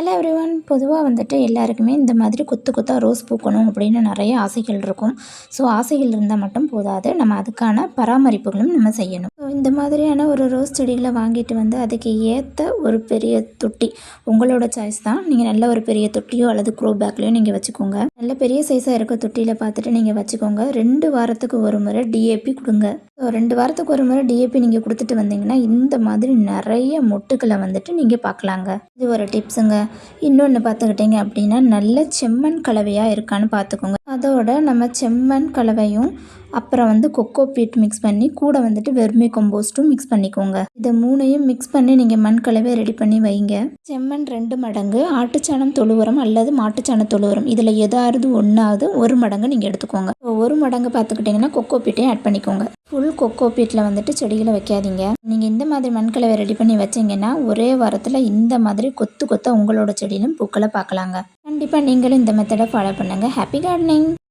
Hello everyone. பொதுவாக வந்துட்டு எல்லாருக்குமே இந்த மாதிரி கொத்து கொத்தாக ரோஸ் பூக்கணும் அப்படின்னு நிறைய ஆசைகள் இருக்கும். ஸோ ஆசைகள் இருந்தால் மட்டும் போதாது, நம்ம அதுக்கான பராமரிப்புகளும் நம்ம செய்யணும். ஸோ இந்த மாதிரியான ஒரு ரோஸ் செடிகளை வாங்கிட்டு வந்து அதுக்கு ஏற்ற ஒரு பெரிய தொட்டி, உங்களோட சாய்ஸ் தான். நீங்கள் நல்ல ஒரு பெரிய தொட்டியோ அல்லது க்ரோ பேக்லேயோ நீங்கள் வச்சுக்கோங்க. நல்ல பெரிய சைஸாக இருக்க தொட்டியில் பார்த்துட்டு நீங்கள் வச்சுக்கோங்க. 2 வாரத்துக்கு ஒரு முறை டிஏபி கொடுங்க. ஸோ 2 வாரத்துக்கு ஒரு முறை டிஏபி நீங்கள் கொடுத்துட்டு வந்தீங்கன்னா இந்த மாதிரி நிறைய மொட்டுக்களை வந்துட்டு நீங்கள் பார்க்கலாங்க. இது ஒரு டிப்ஸுங்க. இன்னொன்று பார்த்துக்கிட்டிங்க அப்படின்னா, நல்ல செம்மண் கலவையாக இருக்கான்னு பார்த்துக்கோங்க. அதோட நம்ம செம்மண் கலவையும் அப்புறம் கொக்கோ பீட் மிக்ஸ் பண்ணி கூட வந்துட்டு வெர்மி கம்போஸ்ட்டும் மிக்ஸ் பண்ணிக்கோங்க. இதை 3ஐயும் மிக்ஸ் பண்ணி நீங்கள் மண் கலவையை ரெடி பண்ணி வைங்க. செம்மண் 2 மடங்கு ஆட்டுச்சாணம் தொழு உரம் அல்லது மாட்டுச்சாண தொழு உரம், இதில் எதாவது ஒன்றாவது 1 மடங்கு நீங்கள் எடுத்துக்கோங்க. 1 மடங்கு பார்த்துக்கிட்டிங்கன்னா கொக்கோ பீட்டையும் ஆட் பண்ணிக்கோங்க. ஃபுல் கொக்கோ பீட்டில் வந்துட்டு செடிகளை வைக்காதீங்க. நீங்கள் இந்த மாதிரி மண்கலவை ரெடி பண்ணி வச்சிங்கன்னா ஒரே வாரத்தில் இந்த மாதிரி கொத்து கொத்த உங்களோட செடியிலும் பூக்களை பார்க்கலாங்க. கண்டிப்பாக நீங்களும் இந்த மெத்தடை ஃபாலோ பண்ணுங்கள். Happy gardening.